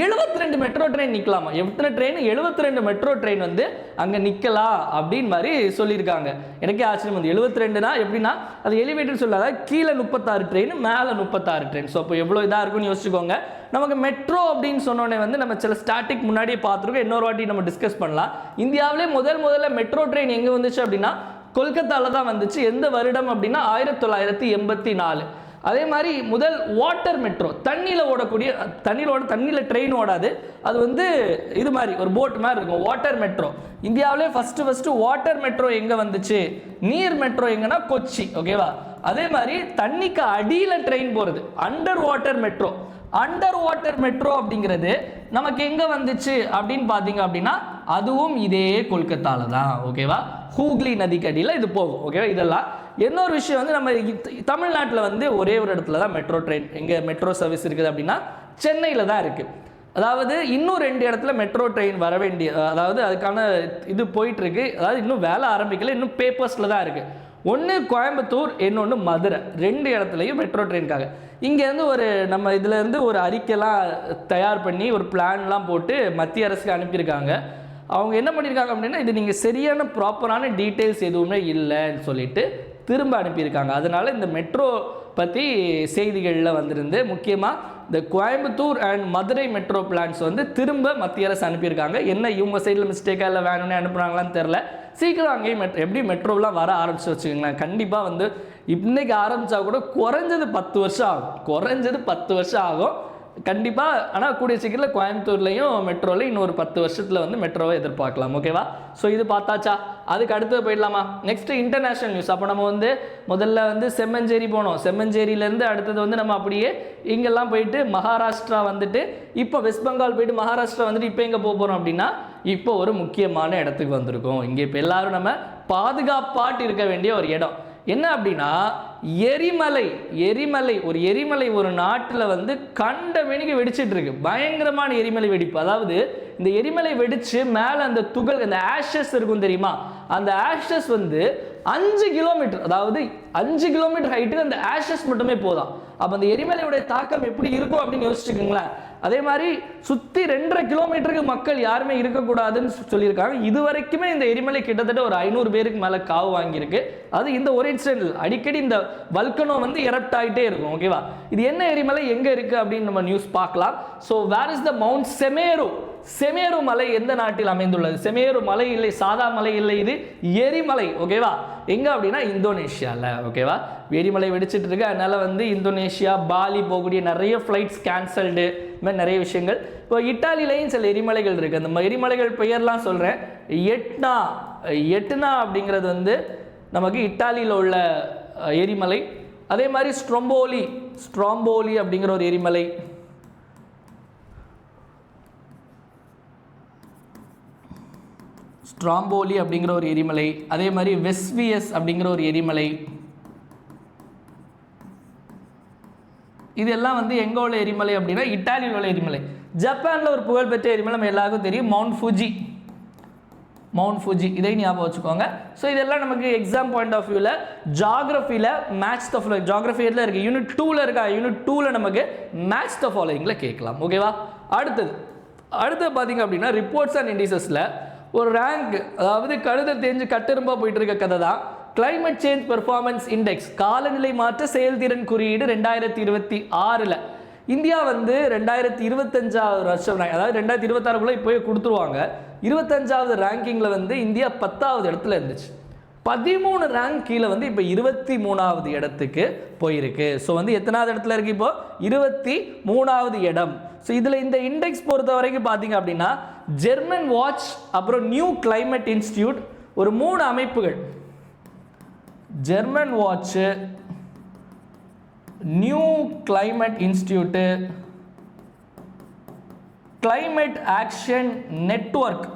72 மெட்ரோ ட்ரெயின் நிற்கலாமா? எத்தனை ட்ரெயின்? 72 மெட்ரோ ட்ரெயின் வந்து அங்கே நிற்கலாம் அப்படின்னு மாதிரி சொல்லியிருக்காங்க. எனக்கே ஆச்சரியம் வந்து 72னா எப்படின்னா அது எலிவேட்டர் சொல்லாத, கீழே 36 ட்ரெயின், மேலே 36 ட்ரெயின். ஸோ அப்போ எவ்வளோ இதாக இருக்குன்னு யோசிச்சுக்கோங்க. நமக்கு மெட்ரோ அப்படின்னு சொன்னோடனே வந்து நம்ம சில ஸ்டாட்டிக் முன்னாடியே பார்த்துருக்கோம், இன்னொரு வாட்டி நம்ம டிஸ்கஸ் பண்ணலாம். இந்தியாவிலே முதல்ல மெட்ரோ ட்ரெயின் எங்கே வந்துச்சு அப்படின்னா கொல்கத்தாவில் தான் வந்துச்சு. எந்த வருடம் அப்படின்னா 1984. அதே மாதிரி முதல் வாட்டர் மெட்ரோ, தண்ணியில் ஓடக்கூடிய, தண்ணியில் ட்ரெயின் ஓடாது, அது வந்து இது மாதிரி ஒரு போட் மாதிரி இருக்கும், வாட்டர் மெட்ரோ. இந்தியாவிலே ஃபர்ஸ்ட் வாட்டர் மெட்ரோ எங்கே வந்துச்சு? நீர் மெட்ரோ எங்கன்னா கொச்சி. ஓகேவா? அதே மாதிரி தண்ணிக்கு அடியில் ட்ரெயின் போகிறது அண்டர் வாட்டர் மெட்ரோ அப்படிங்கிறது நமக்கு எங்கே வந்துச்சு அப்படின்னு பார்த்தீங்க அப்படின்னா அதுவும் இதே கொல்கத்தாவில் தான். ஓகேவா? ஹூக்ளி நதிக்கு அடியில் இது போகும். ஓகேவா? இதெல்லாம் இன்னொரு விஷயம் வந்து நம்ம தமிழ்நாட்டில் வந்து ஒரே ஒரு இடத்துல தான் மெட்ரோ ட்ரெயின், எங்கே மெட்ரோ சர்வீஸ் இருக்குது அப்படின்னா சென்னையில் தான் இருக்குது. அதாவது இன்னும் 2 இடத்துல மெட்ரோ ட்ரெயின் வர வேண்டிய, அதாவது அதுக்கான இது போயிட்டுருக்கு, அதாவது இன்னும் வேலை ஆரம்பிக்கல, இன்னும் பேப்பர்ஸில் தான் இருக்குது. ஒன்று கோயம்புத்தூர், இன்னொன்று மதுரை, 2 இடத்துலையும் மெட்ரோ ட்ரெயினுக்காக. இங்கேருந்து ஒரு நம்ம இதிலேருந்து ஒரு அறிக்கைலாம் தயார் பண்ணி ஒரு பிளான்லாம் போட்டு மத்திய அரசுக்கு அனுப்பியிருக்காங்க. அவங்க என்ன பண்ணியிருக்காங்க அப்படின்னா, இது நீங்கள் சரியான ப்ராப்பரான டீட்டெயில்ஸ் எதுவுமே இல்லைன்னு சொல்லிட்டு திரும்ப அனுப்பியிருக்காங்க. அதனால் இந்த மெட்ரோ பற்றி செய்திகளில் வந்திருந்து முக்கியமாக இந்த Coimbatore and Madurai metro plans வந்து திரும்ப மத்திய அரசு அனுப்பியிருக்காங்க. என்ன இவங்க சைடில் மிஸ்டேக்காக இல்லை வேணும்னே அனுப்புகிறாங்களான்னு தெரில. சீக்கிரம் அங்கேயும் எப்படி மெட்ரோலாம் வர ஆரம்பிச்சு வச்சுக்கோங்களேன். கண்டிப்பாக வந்து இன்றைக்கி ஆரம்பித்தா கூட குறைஞ்சது 10 வருஷம் ஆகும், குறைஞ்சது 10 வருஷம் ஆகும் கண்டிப்பாக. ஆனால் கூடிய சீக்கிரத்தில் கோயம்புத்தூர்லேயும் மெட்ரோவில் இன்னொரு 10 வருஷத்தில் வந்து மெட்ரோவை எதிர்பார்க்கலாம். ஓகேவா? ஸோ இது பார்த்தாச்சா, அதுக்கு அடுத்து போயிடலாமா? Next international news. அப்போ நம்ம வந்து முதல்ல வந்து செம்மஞ்சேரி போனோம். செம்மஞ்சேரியிலேருந்து அடுத்தது வந்து நம்ம அப்படியே இங்கெல்லாம் போயிட்டு மகாராஷ்டிரா வந்துட்டு இப்போ வெஸ்ட் பெங்கால் போயிட்டு மகாராஷ்டிரா வந்துட்டு இப்போ எங்கே போக போகிறோம் அப்படின்னா இப்போ ஒரு முக்கியமான இடத்துக்கு வந்திருக்கோம். இங்கே இப்போ எல்லாரும் நம்ம பாதுகாப்பாட்டு இருக்க வேண்டிய ஒரு இடம் என்ன அப்படின்னா எரிமலை. ஒரு எரிமலை ஒரு நாட்டில் வந்து கண்ட வெடிக்க வெடிச்சிட்டு இருக்கு. பயங்கரமான எரிமலை வெடிப்பு. அதாவது இந்த எரிமலை வெடிச்சு மேலே அந்த துகள், அந்த ஆஷஸ் இருக்கும் தெரியுமா, அந்த ஆஷஸ் வந்து 5 கிலோமீட்டர், அதாவது 5 கிலோமீட்டர் ஹைட்டுக்கு அந்த ஆஷஸ் மட்டுமே போதாம். அப்போ அந்த எரிமலையுடைய தாக்கம் எப்படி இருக்கும் அப்படின்னு யோசிச்சுக்கோங்களேன். அதே மாதிரி சுற்றி 2.5 கிலோமீட்டருக்கு மக்கள் யாருமே இருக்கக்கூடாதுன்னு சொல்லியிருக்காங்க. இது வரைக்குமே இந்த எரிமலை கிட்டத்தட்ட ஒரு 500 பேருக்கு மேலே காவு வாங்கியிருக்கு. அது இந்த ஒரு இன்சிடென்ட் அடிக்கடி இந்த வல்கனோ வந்து எரப்ட் ஆகிட்டே இருக்கும். ஓகேவா? இது என்ன எரிமலை, எங்கே இருக்குது அப்படின்னு நம்ம நியூஸ் பார்க்கலாம். So where is the mount Semeru? Semeru மலை எந்த நாட்டில் அமைந்துள்ளது? செமேரு மலை இல்லை, சாதா மலை இல்லை, இது எரிமலை. ஓகேவா? எங்கே அப்படின்னா இந்தோனேஷியாவில். ஓகேவா? எரிமலை வெடிச்சிட்டு இருக்கு. அதனால் வந்து இந்தோனேஷியா, பாலி போகக்கூடிய நிறைய ஃப்ளைட்ஸ் கேன்சல்டு, இந்த மாதிரி நிறைய விஷயங்கள். இப்போ இட்டாலியிலையும் சில எரிமலைகள் இருக்குது. அந்த எரிமலைகள் பெயர்லாம் சொல்கிறேன். எட்னா அப்படிங்கிறது வந்து நமக்கு இட்டாலியில் உள்ள எரிமலை. அதே மாதிரி ஸ்ட்ரோம்போலி அப்படிங்கிற ஒரு எரிமலை. ஸ்ட்ராம்போலி அப்படிங்கிற ஒரு எரிமலை. அதே மாதிரி வெஸ்வியஸ் அப்படிங்கிற ஒரு எரிமலை. இதெல்லாம் வந்து எங்கே உள்ள எரிமலை அப்படின்னா இட்டாலியில் உள்ள எரிமலை. ஜப்பானில் ஒரு புகழ்பெற்ற எரிமலை நம்ம எல்லாருக்கும் தெரியும், மவுண்ட் ஃபுஜி. இதை ஞாபகம் வச்சுக்கோங்க. ஸோ இதெல்லாம் நமக்கு எக்ஸாம் பாயிண்ட் ஆஃப் வியூவில் ஜாகிரஃபியில் மேட்ச் த ஃபாலோயிங், ஜாகிரஃபியில் இருக்குது, யூனிட் 2ல் இருக்கா, யூனிட் 2ல் நமக்கு மேட்ச் த ஃபாலோயிங்கில் கேட்கலாம். ஓகேவா? அடுத்தது பார்த்தீங்க அப்படின்னா ரிப்போர்ட்ஸ் அண்ட் இண்டிசஸில் ஒரு ரேங்க், அதாவது கழுதை தேஞ்சு கட்டெரும்பாக போயிட்டு இருக்க கதை தான். கிளைமேட் சேஞ்ச் பெர்ஃபார்மன்ஸ் இண்டெக்ஸ், காலநிலை மாற்ற செயல்திறன் குறியீடு 2026. இந்தியா வந்து 2025 வருஷம், அதாவது 2026 இப்போயே கொடுத்துருவாங்க. 25வது ரேங்கிங்கில் வந்து இந்தியா 10வது இடத்துல இருந்துச்சு. 13 ரேங்க் கீழே வந்து இப்போ 23வது இடத்துக்கு போயிருக்கு. ஸோ வந்து எத்தனாவது இடத்துல இருக்குது இப்போ? 23வது இடம். ஸோ இதில் இந்த இண்டெக்ஸ் பொறுத்த வரைக்கும் பார்த்தீங்க அப்படின்னா ஜெர்மன் வாட்ச், அப்புறம் நியூ கிளைமேட் இன்ஸ்டியூட், ஒரு 3 அமைப்புகள், German watch, new climate institute, climate action network,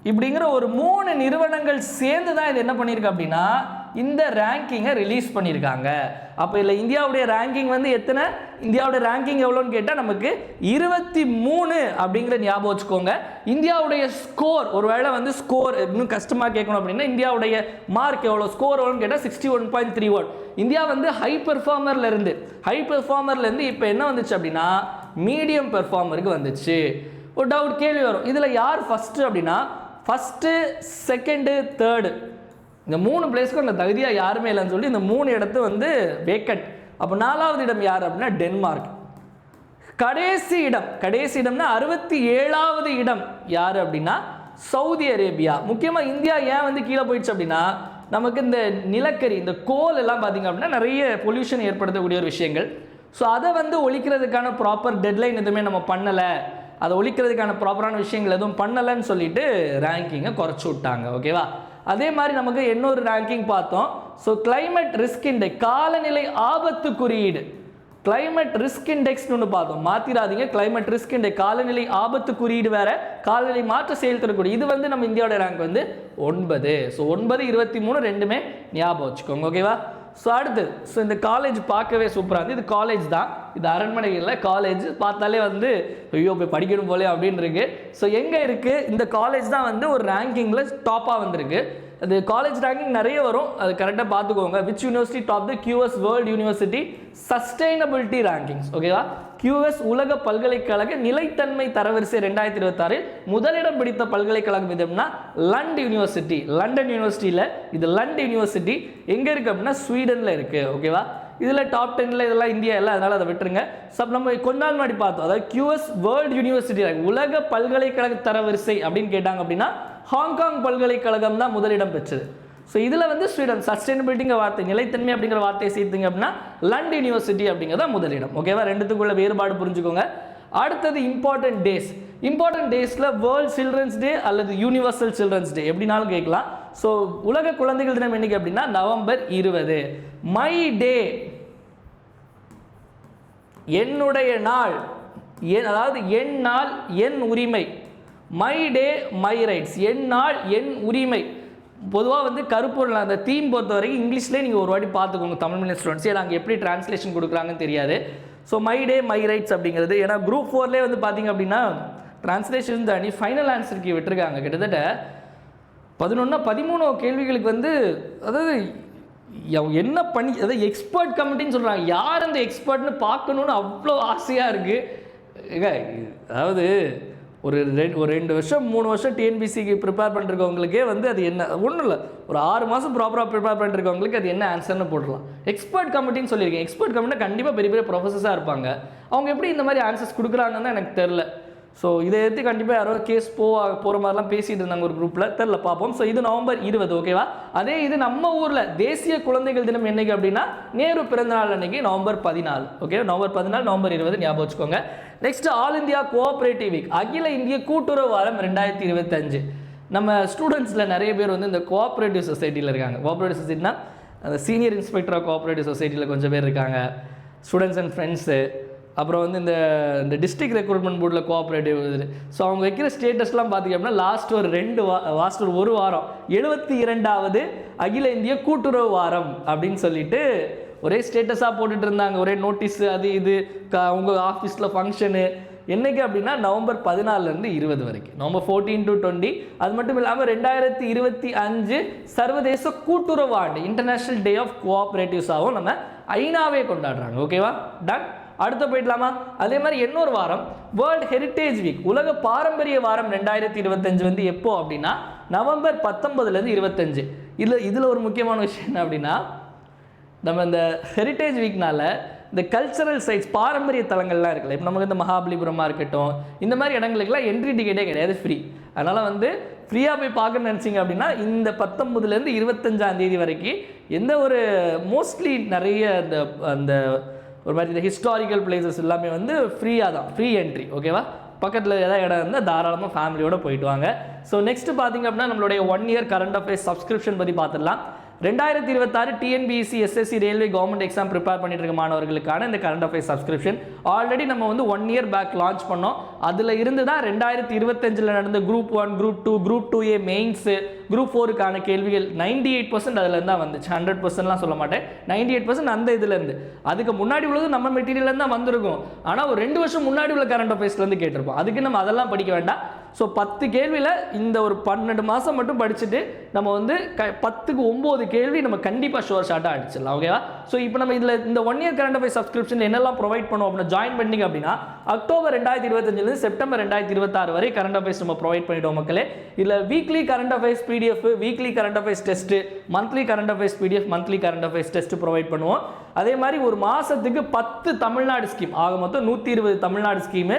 இப்படிங்கிற ஒரு 3 நிறுவனங்கள் சேர்ந்து தான் இது என்ன பண்ணியிருக்கு அப்படின்னா இந்த ரேங்கிங்கை ரிலீஸ் பண்ணியிருக்காங்க. அப்போ இல்லை இந்தியாவுடைய ரேங்கிங் வந்து எத்தனை? இந்தியாவுடைய ரேங்கிங் எவ்வளோன்னு கேட்டால் நமக்கு 23 அப்படிங்கிற ஞாபகம் வச்சுக்கோங்க. இந்தியாவுடைய ஸ்கோர், ஒருவேளை வந்து ஸ்கோர் இன்னும் கஷ்டமாக கேட்கணும் அப்படின்னா இந்தியாவுடைய மார்க் எவ்வளோ, ஸ்கோர் எவ்வளோன்னு கேட்டால் 61.31. இந்தியா வந்து ஹை பெர்ஃபார்மர்லேருந்து இப்போ என்ன வந்துச்சு அப்படின்னா மீடியம் பெர்ஃபார்மருக்கு வந்துச்சு. ஒரு டவுட் கேள்வி வரும், இதில் யார் ஃபஸ்ட்டு அப்படின்னா ஃபஸ்ட்டு, செகண்டு, தேர்டு இந்த 3 பிளேஸ்க்கும் அந்த தகுதியாக யாருமே இல்லைன்னு சொல்லி இந்த 3 இடத்து வந்து வேக்கட். அப்போ 4வது இடம் யார் அப்படின்னா டென்மார்க். கடைசி இடம்னா 67வது இடம் யார் அப்படின்னா சவுதி அரேபியா. முக்கியமாக இந்தியா ஏன் வந்து கீழே போயிடுச்சு அப்படின்னா நமக்கு இந்த நிலக்கரி, இந்த கோல் எல்லாம் பார்த்தீங்க அப்படின்னா நிறைய பொல்யூஷன் ஏற்படுத்தக்கூடிய ஒரு விஷயங்கள். ஸோ அதை வந்து ஒழிக்கிறதுக்கான ப்ராப்பர் டெட்லைன் எதுவுமே நம்ம பண்ணலை, அதை ஒழிக்கிறதுக்கான ப்ராப்பரான விஷயங்கள் எதுவும் பண்ணலைன்னு சொல்லிட்டு ரேங்கிங்கை குறைச்சி விட்டாங்க. ஓகேவா? அதே மாதிரி நமக்கு இன்னொரு ரேங்கிங் பார்த்தோம். ஸோ கிளைமேட் ரிஸ்க் இண்டெக்ஸ், காலநிலை ஆபத்து குறியீடு, கிளைமேட் ரிஸ்க் இண்டெக்ஸ்னு ஒன்று பார்த்தோம், மாற்றிடாதீங்க. கிளைமேட் ரிஸ்க் இண்டெக்ஸ், காலநிலை ஆபத்து குறியீடு வேற, காலநிலை மாற்ற செயல்திறக்கூடிய இது வந்து நம்ம இந்தியாவோட ரேங்க் வந்து 9. ஸோ 9, 23 ரெண்டுமே ஞாபகம் வச்சுக்கோங்க. ஓகேவா? ஸோ அடுத்து இந்த காலேஜ் பார்க்கவே சூப்பராக இருந்தது. இது காலேஜ் தான், இது அரண்மனை இல்லை, காலேஜ். பார்த்தாலே வந்து ஐயோ போய் படிக்கணும் போலே அப்படின்னு இருக்கு. ஸோ எங்கே இருக்குது இந்த காலேஜ் தான் வந்து ஒரு ரேங்கிங்கில் டாப்பாக வந்திருக்கு. அது காலேஜ் ரேங்கிங் நிறைய வரும், அது கரெக்டாக பார்த்துக்கோங்க. Which university top the QS world university sustainability rankings, ஓகேவா? QS உலக பல்கலைக்கழக நிலைத்தன்மை தரவரிசை 2026 முதலிடம் பிடித்த பல்கலைக்கழகம் எதுனா லண்டன் யூனிவர்சிட்டி. லண்டன் யூனிவர்சிட்டியில் இது லண்டன் யூனிவர்சிட்டி எங்கே இருக்குது அப்படின்னா ஸ்வீடனில் இருக்குது, ஓகேவா? இதில் டாப் 10ல் இதெல்லாம் இந்தியா இல்லை, அதனால் அதை விட்டுருங்க. நம்ம கொஞ்ச நாள் முன்னாடி பார்த்தோம், அதாவது QS வேர்ல்டு யூனிவர்சிட்டி உலக பல்கலைக்கழக தரவரிசை அப்படின்னு கேட்டாங்க அப்படின்னா ஹாங்காங் பல்கலைக்கழகம் தான் முதலிடம் பெற்றது. ஸோ இதில் வந்து ஸ்வீடன் சஸ்டைனபிலிட்டிங்கிற வார்த்தை, நிலைத்தன்மை அப்படிங்கிற வார்த்தையை சேர்த்துங்க அப்படின்னா லண்டன் யூனிவர்சிட்டி அப்படிங்கிறத முதலிடம், ஓகேவா? ரெண்டுத்துக்குள்ள வேறுபாடு புரிஞ்சுக்கோங்க. அடுத்தது இம்பார்ட்டன்ட் டேஸ். இம்பார்ட்டன்ட் டேஸில் வேர்ல்ட் சில்ட்ரன்ஸ் டே அல்லது யூனிவர்சல் சில்ட்ரன்ஸ் டே எப்படினாலும் கேட்கலாம். ஸோ உலக குழந்தைகள் தினம் என்னைக்கு அப்படின்னா நவம்பர் 20. மை டே, என்னுடைய நாள், அதாவது என் நாள் என் உரிமை. மை டே மை ரைட்ஸ், என் நாள் என் உரிமை. பொதுவாக வந்து கருப்பொருள் அந்த தீம் பொறுத்த வரைக்கும் இங்கிலீஷ்லேயே நீங்கள் ஒரு வாட்டி பார்த்துக்கோங்க. தமிழ் மீடியம் ஸ்டூடெண்ட்ஸ் நாங்கள் எப்படி டிரான்ஸ்லேஷன் கொடுக்குறாங்கன்னு தெரியாது. So my day my rights அப்படிங்கிறது, ஏன்னா குரூப் 4லேயே வந்து பார்த்தீங்க அப்படின்னா டிரான்ஸ்லேஷன் தாண்டி ஃபைனல் ஆன்சருக்கு விட்டுருக்காங்க. கிட்டத்தட்ட 11-13 கேள்விகளுக்கு வந்து அதாவது என்ன பண்ணி, அதாவது எக்ஸ்பர்ட் கமிட்டின்னு சொல்கிறாங்க. யார் அந்த எக்ஸ்பர்ட்னு பார்க்கணுன்னு அவ்வளோ ஆசையாக இருக்குது. அதாவது ஒரு 2 வருஷம் 3 வருஷம் டிஎன்பிசிக்கு ப்ரிப்பேர் பண்ணிருக்கவங்களுக்கே வந்து அது என்ன ஒன்றும் இல்லை, ஒரு 6 மாதம் ப்ராப்பராக ப்ரிப்பேர் பண்ணிருக்கவங்களுக்கு அது என்ன ஆன்சர்னு போடலாம். எக்ஸ்பர்ட் கமிட்டின்னு சொல்லியிருக்கேன். எக்ஸ்பர்ட் கமிட்டினா கண்டிப்பாக பெரிய பெரிய ப்ரொஃபஸர்ஸாக இருப்பாங்க. அவங்க எப்படி இந்த மாதிரி ஆன்சர்ஸ் கொடுக்குறாங்கன்னு எனக்கு தெரில. ஸோ இதை எடுத்து கண்டிப்பாக யாரோ கேஸ் போகிற மாதிரிலாம் பேசிகிட்டு இருந்தாங்க ஒரு குரூப்பில், தெரில, பார்ப்போம். ஸோ இது நவம்பர் 20, ஓகேவா? அதே இது நம்ம ஊரில் தேசிய குழந்தைகள் தினம் என்னைக்கு அப்படின்னா நேரு பிறந்தநாள் அன்னைக்கு நவம்பர் 14, ஓகே? நவம்பர் 14 நவம்பர் 20 ஞாபகம் வச்சுக்கோங்க. Next all India cooperative week, அகில இந்திய கூட்டுறவு வாரம் 2025. நம்ம ஸ்டூடெண்ட்ஸில் நிறைய பேர் வந்து இந்த கோஆப்ரேட்டிவ் சொசைட்டியில் இருக்காங்க. கோஆப்ரேட்டிவ் சொசைட்டினா அந்த சீனியர் இன்ஸ்பெக்டர் ஆஃப் கோஆப்ரேட்டிவ் சொசைட்டியில் கொஞ்சம் பேர் இருக்காங்க, ஸ்டூடெண்ட்ஸ் அண்ட் ஃப்ரெண்ட்ஸு. அப்புறம் வந்து இந்த டிஸ்ட்ரிக்ட் ரெக்ரூட்மெண்ட் போர்டில் கோஆப்ரேட்டிவ் இது. ஸோ அவங்க வைக்கிற ஸ்டேட்டஸ்லாம் பார்த்திங்க அப்படின்னா லாஸ்ட் ஒரு வாரம் 72வது அகில இந்திய கூட்டுறவு வாரம் அப்படின்னு சொல்லிட்டு ஒரே ஸ்டேட்டஸாக போட்டுட்டு இருந்தாங்க. ஒரே நோட்டீஸு அது இது, உங்கள் ஆஃபீஸில் ஃபங்க்ஷனு என்றைக்கு அப்படின்னா நவம்பர் 14 20 வரைக்கும், நவம்பர் 14 to 20. அது மட்டும் இல்லாமல் 2025 சர்வதேச கூட்டுறவு ஆண்டு, இன்டர்நேஷ்னல் டே ஆஃப் கோஆப்ரேட்டிவ்ஸாகவும் நம்ம ஐநாவே கொண்டாடுறாங்க, ஓகேவா? டன். அடுத்து போயிடலாமா? அதே மாதிரி இன்னொரு வாரம் வேர்ல்ட் ஹெரிட்டேஜ் வீக், உலக பாரம்பரிய வாரம் 2025 வந்து எப்போ அப்படின்னா நவம்பர் 19 25. இதில் ஒரு முக்கியமான விஷயம் என்ன அப்படின்னா, நம்ம இந்த ஹெரிட்டேஜ் வீக்னால இந்த கல்ச்சரல் சைட்ஸ், பாரம்பரிய தலங்கள்லாம் இருக்குல்ல, இப்போ நமக்கு இந்த மகாபலிபுரமாக இருக்கட்டும், இந்த மாதிரி இடங்களுக்குலாம் என்ட்ரி டிக்கெட்டே கிடையாது, ஃப்ரீ. அதனால் வந்து ஃப்ரீயாக போய் பார்க்கணும்னு நினச்சிங்க அப்படின்னா இந்த 19 25 வரைக்கும் எந்த ஒரு மோஸ்ட்லி நிறைய அந்த ஒரு மாதிரி இந்த ஹிஸ்டாரிக்கல் பிளேசஸ் எல்லாமே வந்து ஃப்ரீயாக தான், ஃப்ரீ என்ட்ரி, ஓகேவா? பக்கத்தில் ஏதாவது இடம் இருந்தால் தாராளமாக ஃபேமிலியோடு போயிட்டு வாங்க. ஸோ நெக்ஸ்ட்டு பார்த்திங்க அப்படின்னா நம்மளுடைய 1 இயர் கரண்ட் அஃபேர்ஸ் சப்ஸ்கிரிப்ஷன் பற்றி பார்த்துடலாம். 2026 TNPSC SSC railway government exam prepare பண்ணிட்டு இருக்க மாணவர்களுக்கான இந்த கரண்ட் அஃபேர்ஸ் சப்ஸ்கிரிப்ஷன் ஆல்ரெடி நம்ம வந்து 1 இயர் பேக் லான்ச் பண்ணோம். அதில் இருந்து தான் 2025 நடந்த group 1, group 2, group 2A mains, group 4க்கான கேள்விகள் 98% அதில் தான் வந்துச்சு. 100%லாம் சொல்ல மாட்டேன், 98% அந்த இதுலேருந்து. அதுக்கு முன்னாடி உள்ளது நம்ம மெட்டீரியல்லேருந்து தான் வந்திருக்கும். ஆனால் ஒரு 2 வருஷம் முன்னாடி உள்ள கரண்ட் அஃபேர்ஸ்லேருந்து கேட்டிருப்போம். அதுக்கு நம்ம அதெல்லாம் படிக்க வேண்டாம். ஸோ 10 கேள்வியில் இந்த ஒரு 12 மாதம் மட்டும் படிச்சுட்டு நம்ம வந்து 10க்கு 9 கேள்வி நம்ம கண்டிப்பாக ஷோர் ஷார்ட்டாக அடிச்சிடலாம், ஓகேவா? ஸோ இப்போ நம்ம இதில் இந்த 1 இயர் கரண்ட் அஃபேர்ஸ் சப்ஸ்கிரிப்ஷன் என்னெல்லாம் ப்ரொவைட் பண்ணுவோம் அப்படின்னா, ஜாயின் பண்ணிங்க அப்படின்னா அக்டோபர் 2025 செப்டம்பர் 2026 வரை கரண்ட் அஃபேர்ஸ் நம்ம ப்ரொவைட் பண்ணிவிடுவோம் மக்களே. இதில் weekly current affairs PDF, weekly current affairs test, monthly current affairs PDF, monthly current affairs test provide பண்ணுவோம். அதே மாதிரி ஒரு மாதத்துக்கு 10 தமிழ்நாடு ஸ்கீம், ஆக மொத்தம் 120 தமிழ்நாடு ஸ்கீமு,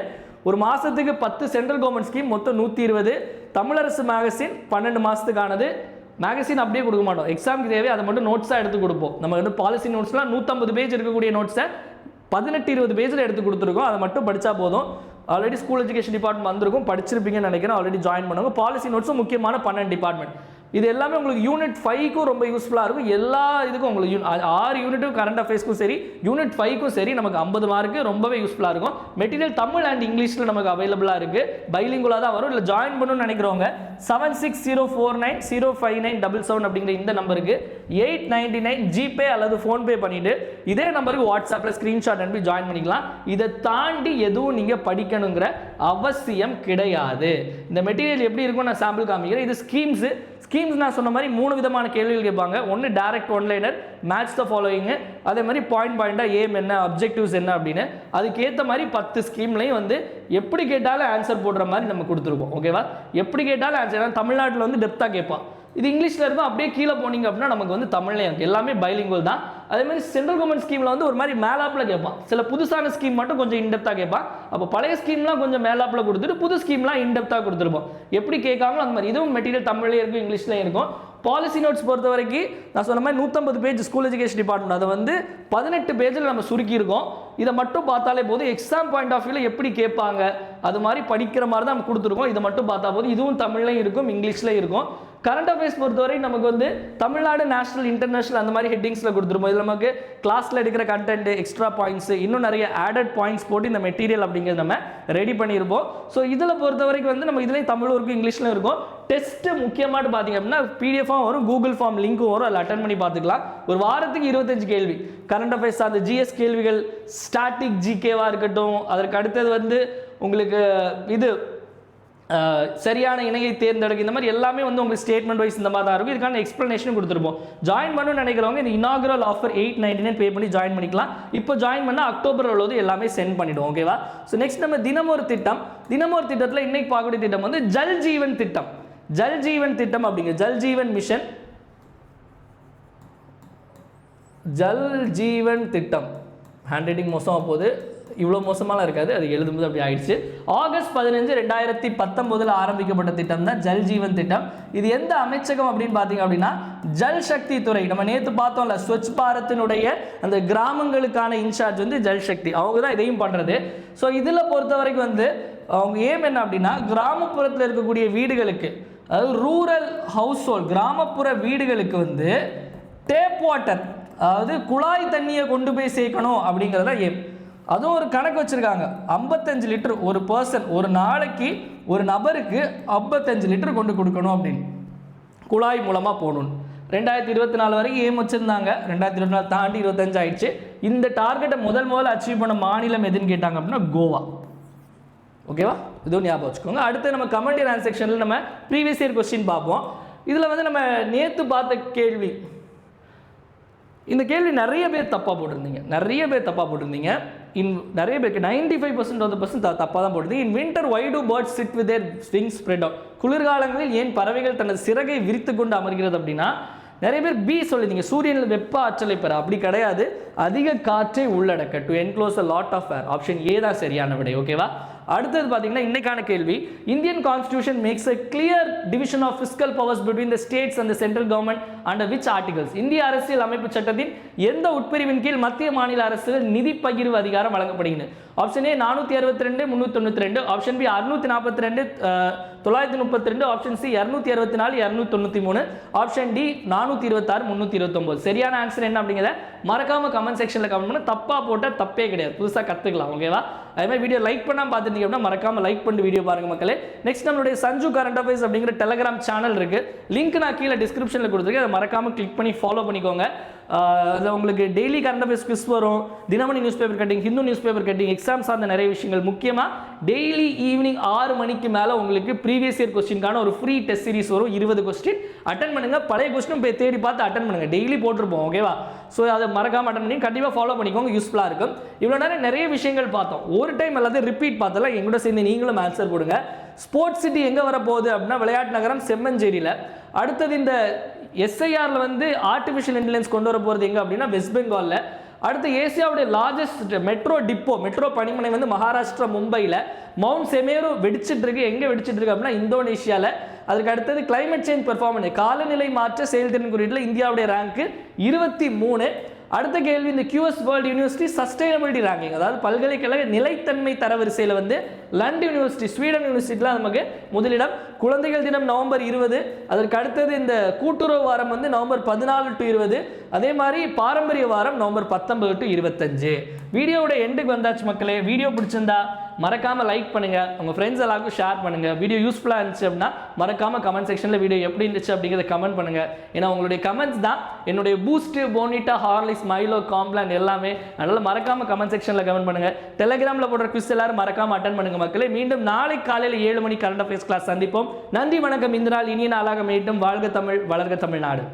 ஒரு மாதத்துக்கு 10 சென்ட்ரல் கவர்மெண்ட் ஸ்கீம், மொத்தம் 120. தமிழரசு மேகசின் 12 மாதத்துக்கானது. மேகசின் அப்படியே கொடுக்க மாட்டோம், எக்ஸாமுக்கு தேவை அதை மட்டும் நோட்ஸாக எடுத்து கொடுப்போம். நம்ம வந்து பாலிசி நோட்ஸ்லாம் 150 பேஜ் இருக்கக்கூடிய நோட்ஸை 18-20 பேஜில் எடுத்து கொடுத்துருக்கோம். அதை மட்டும் படித்தா போதும். ஆல்ரெடி ஸ்கூல் எஜுகேஷன் டிபார்ட்மெண்ட் வந்திருக்கும், படிச்சிருப்பீங்கன்னு நினைக்கிறேன். ஆல்ரெடி ஜாயின் பண்ணுவாங்க. பாலிசி நோட்ஸும் முக்கியமான 12 டிபார்ட்மெண்ட். இது எல்லாமே உங்களுக்கு யூனிட் 5க்கும் ரொம்ப யூஸ்ஃபுல்லாக இருக்கும். எல்லா இதுக்கும் உங்களுக்கு 6 யூனிட்டும் கரண்ட் அஃபேர்ஸ்க்கும் சரி, யூனிட் 5க்கும் சரி நமக்கு 50 மார்க்கு ரொம்பவே யூஸ்ஃபுல்லாக இருக்கும். மெட்டீரியல் தமிழ் அண்ட் இங்கிலீஷில் நமக்கு அவைலபிளாக இருக்குது. பைலிங்குலாக தான் வரும். இல்லை ஜாயின் பண்ணணும்னு நினைக்கிறவங்க 7604905977 அப்படிங்கிற இந்த நம்பருக்கு 899 ஜிபே அல்லது ஃபோன்பே பண்ணிவிட்டு இதே நம்பருக்கு வாட்ஸ்அப்பில் ஸ்க்ரீன்ஷாட் அனுப்பி ஜாயின் பண்ணிக்கலாம். இதை தாண்டி எதுவும் நீங்கள் படிக்கணுங்கிற அவசியம் கிடையாது. இந்த மெட்டீரியல் எப்படி இருக்கும் நான் சாம்பிள் காமிக்கிறேன். இது ஸ்கீம்ஸு. ஸ்கீம்ஸ் நான் சொன்ன மாதிரி 3 விதமான கேள்விகள் கேட்பாங்க. ஒன்று direct one-liner, match the following, அதே மாதிரி பாயிண்டாக ஏம் என்ன, அப்ஜெக்டிவ்ஸ் என்ன அப்படின்னு அதுக்கேற்ற மாதிரி 10 ஸ்கீம்லையும் வந்து எப்படி கேட்டாலும் ஆன்சர் போடுற மாதிரி நம்ம கொடுத்துருப்போம். ஓகேவா? எப்படி கேட்டாலும் ஆன்சர். ஏன்னா தமிழ்நாட்டில் வந்து டெப்த்தாக கேட்பான். இது இங்கிலீஷில் இருக்கும். அப்படியே கீழே போனீங்க அப்படின்னா நமக்கு வந்து தமிழ்லேயே இருக்குது. எல்லாமே பைலிங்குவல் தான். அதே மாதிரி சென்ட்ரல் கவர்மெண்ட் ஸ்கீமில் வந்து ஒரு மாதிரி மேலாப்பில் கேட்பான். சில புதுசான ஸ்கீம் மட்டும் கொஞ்சம் இன்டெப்த்தாக கேட்பான். அப்போ பழைய ஸ்கீம்லாம் கொஞ்சம் மேலாப்பில் கொடுத்துட்டு புது ஸ்கீம்லாம் இன்டெப்த்தாக கொடுத்துருப்போம். எப்படி கேட்காங்களோ அந்த மாதிரி. இதுவும் மெட்டீரியல் தமிழ்லேயே இருக்கும், இங்கிலீஷ்லேயும் இருக்கும். பாலிசி நோட்ஸ் பொறுத்த வரைக்கும் நான் சொன்ன மாதிரி 150 பேஜ் ஸ்கூல் எஜுகேஷன் டிபார்ட்மெண்ட், அதை வந்து 18 பேஜில் நம்ம சுருக்கியிருக்கோம். இதை மட்டும் பார்த்தாலே போதும். எக்ஸாம் பாயிண்ட் ஆஃப் வியூவில் எப்படி கேட்பாங்க அது மாதிரி படிக்கிற மாதிரி தான் நம்ம கொடுத்துருக்கோம். இதை மட்டும் பார்த்தா போதும். இதுவும் தமிழ்லையும் இருக்கும், இங்கிலீஷ்லையும் இருக்கும். கரண்ட் அஃபேர்ஸ் பொறுத்தவரை நமக்கு வந்து தமிழ்நாடு, நேஷனல், இன்டர்நேஷனல் அந்த மாதிரி ஹெட்டிங்ஸில் கொடுத்துருப்போம். இதில் நமக்கு கிளாஸில் எடுக்கிற கண்டென்ட், எக்ஸ்ட்ரா பாயிண்ட்ஸ், இன்னும் நிறைய ஆடட் பாயிண்ட்ஸ் போட்டு இந்த மெட்டீரியல் அப்படிங்கிறது நம்ம ரெடி பண்ணியிருப்போம். ஸோ இதில் பொறுத்த வரைக்கும் வந்து நம்ம இதுலேயும் தமிழும் இருக்கும், இங்கிலீஷ்லையும் இருக்கும். டெஸ்ட்டு முக்கியமாக பார்த்தீங்க அப்படின்னா பிடிஎஃபாகவும் வரும், கூகுள் ஃபார்ம் லிங்க்கும் வரும். அதில் அட்டன் பண்ணி பார்த்துக்கலாம். ஒரு வாரத்துக்கு 25 கேள்வி கரண்ட் அஃபேர்ஸ், அந்த ஜிஎஸ் கேள்விகள், ஸ்டாட்டிக் ஜிகேவாக இருக்கட்டும். அதற்கு அடுத்தது வந்து உங்களுக்கு இது சரியான இணையை தேர்ந்தெடுக்க, இந்த மாதிரி எல்லாமே வந்து உங்களுக்கு ஸ்டேட்மெண்ட் வைஸ் இந்த மாதிரி தான் இருக்கும். இதுக்கான எக்ஸ்பிளனேஷன் கொடுத்துருப்போம். ஜாயின் பண்ணணும்னு நினைக்கிறவங்க இந்த இனாகுரல் ஆஃபர் 899 பே பண்ணி ஜாயின் பண்ணிக்கலாம். இப்போ ஜாயின் பண்ணால் அக்டோபர் உள்ளது எல்லாமே சென்ட் பண்ணிவிடும். ஓகேவா? ஸோ நெக்ஸ்ட் நம்ம தினமொரு திட்டம். தினமொரு திட்டத்தில் இன்னைக்கு பார்க்கக்கூடிய திட்டம் வந்து ஜல் ஜீவன் திட்டம். ஜல் ஜீவன் திட்டம் அப்படிங்க, ஜல் ஜீவன் மிஷன், ஜல் ஜீவன் திட்டம். ஹேண்ட் ரைட்டிங் மோசமாக போகுது, இவ்வளோ மோசமாலாம் இருக்காது, அது எழுதும்போது அப்படி ஆயிடுச்சு. ஆகஸ்ட் 15, 2019 ஆரம்பிக்கப்பட்ட திட்டம் தான் ஜல் ஜீவன் திட்டம். இது எந்த அமைச்சகம் அப்படின்னு பார்த்தீங்க அப்படின்னா ஜல் சக்தி துறை. நம்ம நேற்று பார்த்தோம்ல, ஸ்வச் பாரத்தினுடைய அந்த கிராமங்களுக்கான இன்சார்ஜ் வந்து ஜல் சக்தி, அவங்க தான் இதையும் பண்ணுறது. ஸோ இதில் பொறுத்த வரைக்கும் வந்து அவங்க ஏம் என்ன அப்படின்னா கிராமப்புறத்தில் இருக்கக்கூடிய வீடுகளுக்கு, அதாவது ரூரல் ஹவுஸ் ஹோல்ட், கிராமப்புற வீடுகளுக்கு வந்து டேப் வாட்டர், அதாவது குழாய் தண்ணியை கொண்டு போய் சேர்க்கணும் அப்படிங்கிறத ஏம். அதுவும் ஒரு கணக்கு வச்சுருக்காங்க. 55 லிட்டர் ஒரு பர்சன், ஒரு நாளைக்கு ஒரு நபருக்கு 55 லிட்டர் கொண்டு கொடுக்கணும் அப்படின்னு குழாய் மூலமாக போகணும். 2024 வரைக்கும் ஏம் வச்சுருந்தாங்க. 2024 தாண்டி 25 ஆயிடுச்சு. இந்த டார்கெட்டை முதல்ல அச்சீவ் பண்ண மாநிலம் எதுன்னு கேட்டாங்க அப்படின்னா கோவா. ஓகேவா? இதுவும் ஞாபகம் வச்சுக்கோங்க. அடுத்து நம்ம கமெண்ட் அண்ட் ஆன்சர் செக்ஷனில் நம்ம ப்ரீவியஸ் இயர் கொஸ்டின் பார்ப்போம். இதில் வந்து நம்ம நேற்று பார்த்த கேள்வி, இந்த கேள்வி நிறைய பேர் தப்பாக போட்டிருந்தீங்க. நிறைய பேருக்கு 95% தப்பாக தான் போட்டிருந்தீங்க. In winter why do birds sit with their wings spread out. குளிர்காலங்களில் ஏன் பறவைகள் தனது சிறகை விரித்து கொண்டு அமர்கிறது அப்படின்னா நிறைய பேர் பி சொல்லியிருந்தீங்க. சூரியனில் வெப்ப ஆற்றலை பெற. அப்படி கிடையாது, அதிக காற்றை உள்ளடக்க, to enclose a lot of air. Option A தான் சரியான விடை. ஓகேவா? அடுத்தது பார்த்தீங்கன்னா இன்னைக்கான கேள்வி, Indian constitution makes a clear division of fiscal powers between the states and the central government under which articles? இந்திய அரசியல் அமைப்பு சட்டத்தின் எந்த உட்பிரிவின் கீழ் மத்திய மாநில அரசுகள் நிதி பகிர்வு அதிகாரம் வழங்கப்படுகிறது? Option A 462, 392, option B 642, 932, option C 264, 293, option D 426, 329. சரியான ஆன்சர் என்ன அப்படிங்கிறத மறக்காம கமெண்ட் செக்ஷனில் கமெண்ட் பண்ண. தப்பா போட்ட தப்பே கிடையாது, புதுசாக கற்றுக்கலாம். ஓகேவா? அதே மாதிரி வீடியோ லைக் பண்ணாமல் பார்த்துட்டீங்க அப்படின்னா மறக்காம லைக் பண்ணிட்டு வீடியோ பாருங்க மக்களே. நெக்ஸ்ட் நம்மளுடைய சஞ்சு கரண்ட் அஃபேர்ஸ் அப்படிங்கிற டெலிகிராம் சேனல் இருக்கு. லிங்க் நான் கீழே டிஸ்கிரிப்ஷனில் கொடுத்துருக்கேன். அதை மறக்காம கிளிக் பண்ணி ஃபாலோ பண்ணிக்கோங்க. அதில் உங்களுக்கு டெய்லி கரண்ட் அஃபேர்ஸ் குவிஸ் வரும், Dinamani news paper cutting, Hindu news paper cutting, exam சார்ந்த நிறைய விஷயங்கள். முக்கியமாக டெய்லி ஈவினிங் 6 மணிக்கு மேலே உங்களுக்கு ப்ரீவியஸ் இயர் கொஸ்டின்கான ஒரு ஃப்ரீ டெஸ்ட் சீரிஸ் வரும். 20 கொஸ்டின் அட்டன் பண்ணுங்க. பழைய கொஸ்டின் போய் தேடி பார்த்து அட்டன் பண்ணுங்க. டெய்லி போட்டிருப்போம். ஓகேவா? ஸோ அதை மறக்காம அட்டன் பண்ணி கண்டிப்பாக ஃபாலோ பண்ணிக்கோங்க, யூஸ்ஃபுல்லாக இருக்கும். இவ்வளோ நேரம் நிறைய விஷயங்கள் பார்த்தோம். ஒரு டைம் எல்லாத்தையும் ரிப்பீட் பார்த்தலாம். எங்கூட சேர்ந்து நீங்களும் ஆன்சர் போடுங்க. ஸ்போர்ட்ஸ் சிட்டி எங்கே வரப்போகுது அப்படின்னா விளையாட்டு நகரம் செம்மஞ்சேரியில். அடுத்தது இந்த எஸ்ஐஆரில் வந்து ஆர்டிஃபிஷியல் இன்டெலிஜென்ஸ் கொண்டு வர போகிறது எங்கே அப்படின்னா வெஸ்ட் பெங்காலில். அடுத்து ஏசியாவுடைய லார்ஜஸ்ட் மெட்ரோ டிப்போ, மெட்ரோ பணிமனை வந்து மகாராஷ்டிரா மும்பையில். மவுண்ட் செமேரு வெடிச்சிட்டு இருக்கு. எங்கே வெடிச்சிட்டு இருக்கு அப்படின்னா இந்தோனேஷியாவில். அதுக்கு அடுத்தது கிளைமேட் சேஞ்ச் பெர்ஃபார்மன்ஸ், காலநிலை மாற்ற செயல்திறன் குறியீட்டில் இந்தியாவுடைய ரேங்க் 23. அடுத்த கேள்வி, இந்த QS world university sustainability ranking, அதாவது பல்கலைக்கழக நிலைத்தன்மை தரவரிசையில் வந்து லண்டன் யூனிவர்சிட்டி, ஸ்வீடன் யூனிவர்சிட்டியில் நமக்கு முதலிடம். குழந்தைகள் தினம் நவம்பர் 20. அதற்கு அடுத்தது இந்த கூட்டுறவு வாரம் வந்து நவம்பர் 14 to 20. அதே மாதிரி பாரம்பரிய வாரம் நவம்பர் 19 to 25. வீடியோவோட எண்டுக்கு வந்தாச்சு மக்களே. வீடியோ பிடிச்சிருந்தா மறக்காமல் லைக் பண்ணுங்கள், உங்கள் ஃப்ரெண்ட்ஸ் எல்லாருக்கும் ஷேர் பண்ணுங்கள். வீடியோ யூஸ்ஃபுல்லாக இருந்துச்சு அப்படின்னா மறக்காமல் கமெண்ட் செக்ஷனில் வீடியோ எப்படி இருந்துச்சு அப்படிங்கிறத கமெண்ட் பண்ணுங்கள். ஏன்னா உங்களுடைய கமெண்ட்ஸ் தான் என்னுடைய பூஸ்ட்டு, போனிட்டா, ஹார்லிக்ஸ், மைலோ, காம்ப்ளான் எல்லாமே. அதனால் மறக்காமல் கமெண்ட் செக்ஷனில் கமெண்ட் பண்ணுங்கள். டெலிகிராமில் போடுற குவிஸ் எல்லாரும் மறக்காமல் அட்டன் பண்ணுங்கள் மக்களே. மீண்டும் நாளை காலையில் 7 மணி கரண்ட் அஃபேர்ஸ் கிளாஸ் சந்திப்போம். நன்றி, வணக்கம். இந்த நாள் இனிய நாளாக மீண்டும். வாழ்க தமிழ், வளர்க தமிழ்நாடு.